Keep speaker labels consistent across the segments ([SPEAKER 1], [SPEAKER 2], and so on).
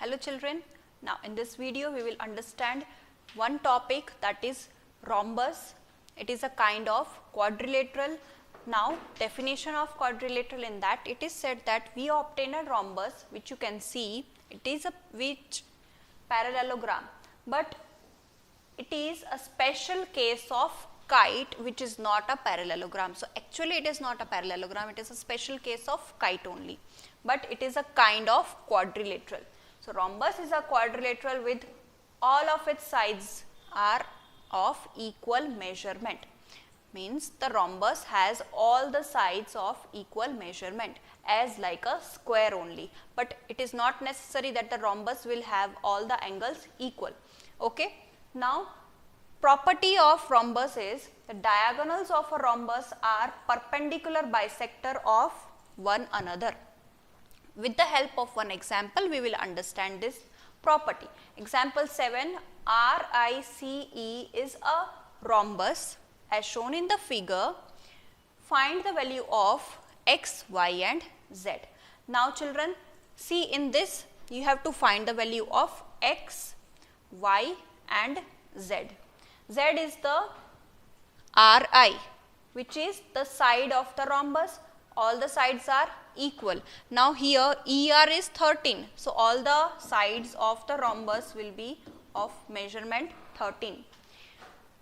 [SPEAKER 1] Hello children, now in this video we will understand one topic, that is rhombus. It is a kind of quadrilateral. Now definition of quadrilateral, in that it is said that we obtain a rhombus which you can see, it is a parallelogram, but it is a special case of kite which is not a parallelogram. So actually it is not a parallelogram, it is a special case of kite only, but it is a kind of quadrilateral. So rhombus is a quadrilateral with all of its sides are of equal measurement. Means the rhombus has all the sides of equal measurement as like a square only, but it is not necessary that the rhombus will have all the angles equal. Okay. Now property of rhombus is the diagonals of a rhombus are perpendicular bisector of one another. With the help of one example, we will understand this property. Example 7, RICE is a rhombus as shown in the figure. Find the value of x, y and z. Now children, see in this you have to find the value of x, y and z. Z is the RI, which is the side of the rhombus. All the sides are equal. Now here ER is 13. So all the sides of the rhombus will be of measurement 13.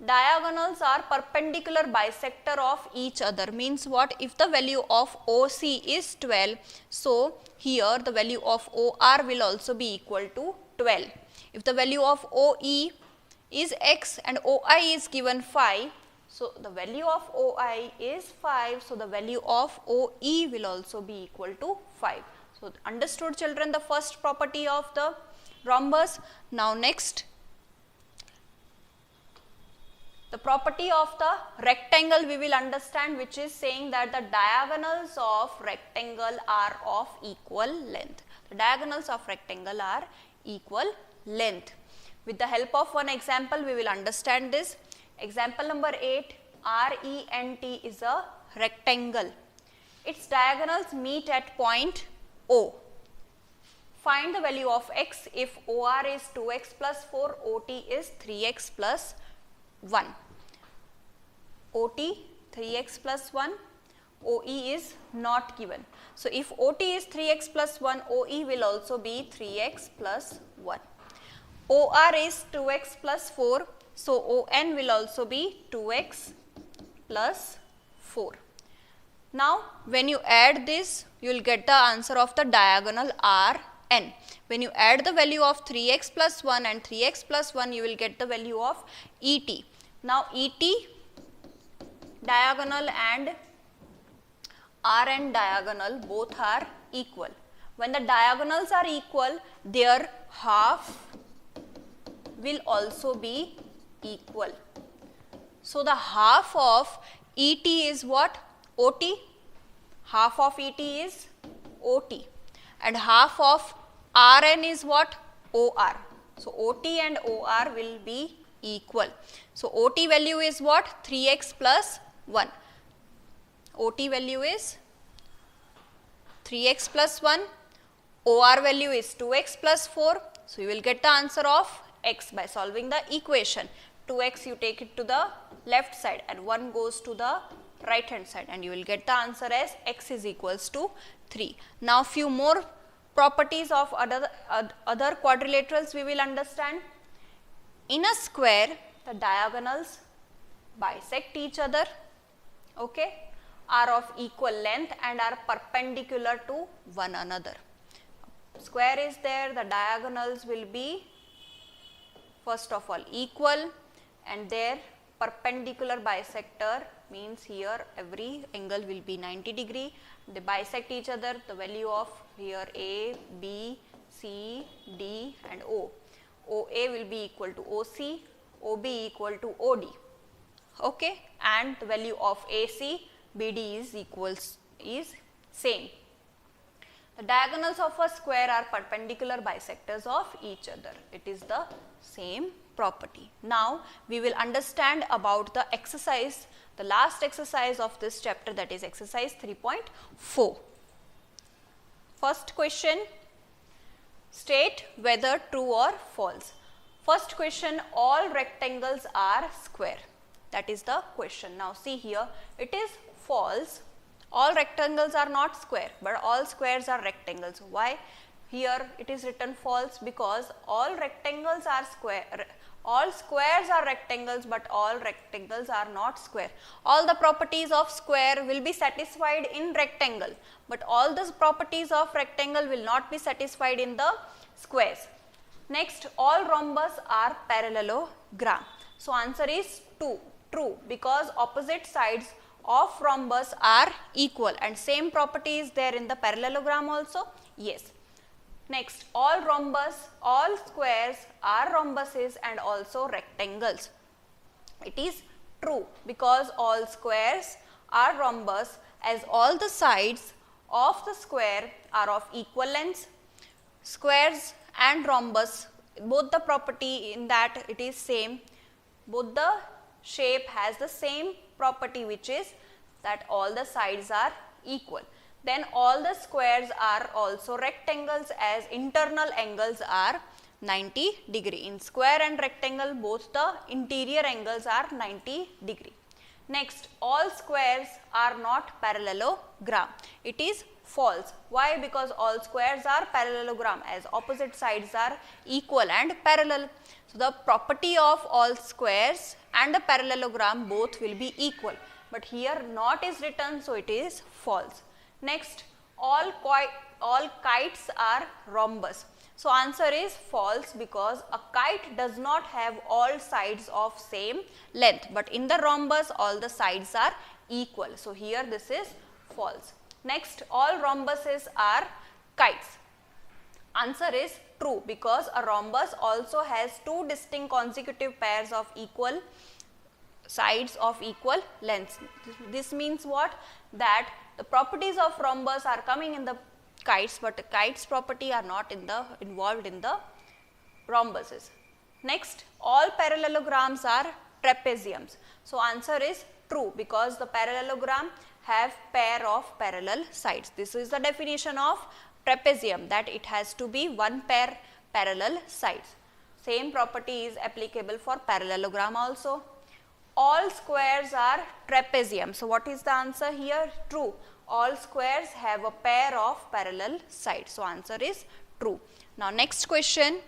[SPEAKER 1] Diagonals are perpendicular bisector of each other. Means what? If the value of OC is 12, so here the value of OR will also be equal to 12. If the value of OE is x and OI is given 5, so the value of OI is 5, so the value of OE will also be equal to 5. So understood children the first property of the rhombus. Now next, the property of the rectangle we will understand, which is saying that the diagonals of rectangle are of equal length. The diagonals of rectangle are equal length. With the help of one example we will understand this. Example number 8, RENT is a rectangle. Its diagonals meet at point O. Find the value of x if OR is 2x plus 4, OT is 3x plus 1. OT 3x plus 1, OE is not given. So if OT is 3x plus 1, OE will also be 3x plus 1. OR is 2x plus 4, so ON will also be 2x plus 4. Now when you add this, you will get the answer of the diagonal RN. When you add the value of 3x plus 1 and 3x plus 1, you will get the value of ET. Now ET diagonal and RN diagonal both are equal. When the diagonals are equal, their half will also be equal. So the half of ET is what? OT. Half of ET is OT. And half of RN is what? OR. So OT and OR will be equal. So OT value is what? 3x plus 1. OT value is 3x plus 1. OR value is 2x plus 4. So you will get the answer of x by solving the equation. 2x you take it to the left side and 1 goes to the right hand side, and you will get the answer as x is equals to 3. Now few more properties of other quadrilaterals we will understand. In a square, the diagonals bisect each other, okay, are of equal length and are perpendicular to one another. Square is there, the diagonals will be first of all equal, and their perpendicular bisector means here every angle will be 90 degree. They bisect each other, the value of here A, B, C, D and O. OA will be equal to OC, OB equal to OD, okay, and the value of AC, BD is same. The diagonals of a square are perpendicular bisectors of each other. It is the same property. Now we will understand about the exercise, the last exercise of this chapter, that is exercise 3.4. First question, State whether true or false. First question, all rectangles are square. That is the question. Now see here, it is false. All rectangles are not square, but all squares are rectangles. Why? Here it is written false because all rectangles are square. All squares are rectangles, but all rectangles are not square. All the properties of square will be satisfied in rectangle, but all the properties of rectangle will not be satisfied in the squares. Next, all rhombus are parallelogram. So answer is true because opposite sides of rhombus are equal, and same property is there in the parallelogram also. Yes. Next, all squares are rhombuses and also rectangles. It is true because all squares are rhombus as all the sides of the square are of equal length. Squares and rhombus, both the property in that it is same. Both the shape has the same property, which is that all the sides are equal. Then all the squares are also rectangles as internal angles are 90 degree. In square and rectangle, both the interior angles are 90 degree. Next, all squares are not parallelogram. It is false. Why? Because all squares are parallelogram as opposite sides are equal and parallel. So the property of all squares and a parallelogram both will be equal. But here not is written, so it is false. Next, all kites are rhombus. So answer is false because a kite does not have all sides of same length, but in the rhombus all the sides are equal. So here this is false. Next, all rhombuses are kites. Answer is true because a rhombus also has two distinct consecutive pairs of equal sides of equal lengths. This means what? That the properties of rhombus are coming in the kites, but the kites property are not involved in the rhombuses. Next, all parallelograms are trapeziums. So answer is true because the parallelogram have pair of parallel sides. This is the definition of trapezium, that it has to be one pair parallel sides. Same property is applicable for parallelogram also. All squares are trapezium. So what is the answer here? True. All squares have a pair of parallel sides. So answer is true. Now next question.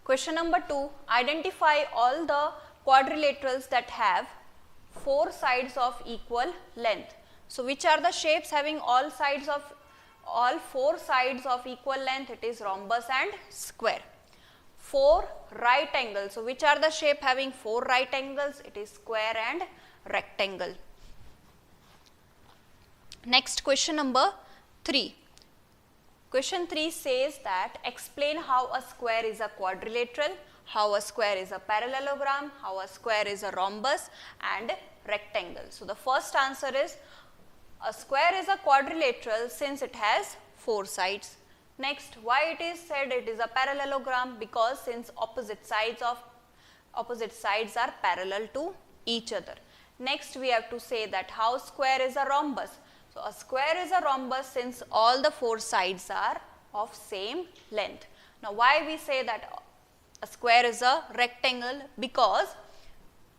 [SPEAKER 1] Question number 2. Identify all the quadrilaterals that have four sides of equal length. So which are the shapes having all four sides of equal length? It is rhombus and square. 4 right angles. So which are the shape having 4 right angles? It is square and rectangle. Next, question number 3. Question 3 says that explain how a square is a quadrilateral, how a square is a parallelogram, how a square is a rhombus and rectangle. So the first answer is a square is a quadrilateral since it has 4 sides. Next, why it is said it is a parallelogram? Because since opposite sides are parallel to each other. Next, we have to say that how square is a rhombus. So a square is a rhombus since all the 4 sides are of same length. Now why we say that a square is a rectangle? Because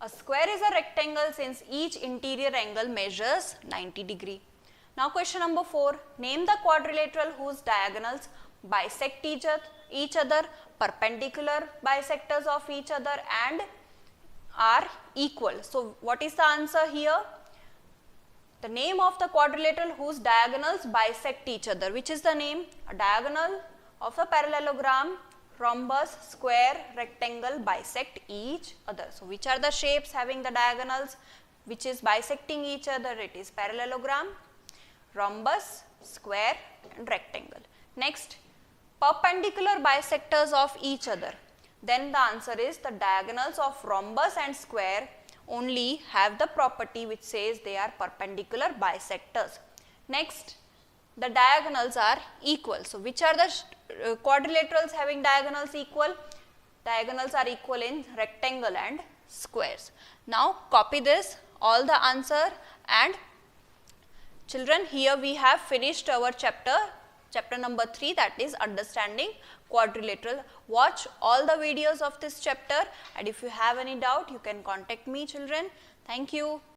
[SPEAKER 1] a square is a rectangle since each interior angle measures 90 degree. Now question number 4, name the quadrilateral whose diagonals bisect each other, perpendicular bisectors of each other and are equal. So what is the answer here? The name of the quadrilateral whose diagonals bisect each other. Which is the name? A diagonal of a parallelogram, rhombus, square, rectangle bisect each other. So which are the shapes having the diagonals which is bisecting each other? It is parallelogram, rhombus, square and rectangle. Next, perpendicular bisectors of each other. Then the answer is the diagonals of rhombus and square only have the property which says they are perpendicular bisectors. Next, the diagonals are equal. So which are the quadrilaterals having diagonals equal? Diagonals are equal in rectangle and squares. Now copy this, all the answer, and children, here we have finished our chapter chapter number 3, that is understanding quadrilateral. Watch all the videos of this chapter, and if you have any doubt you can contact me children. Thank you.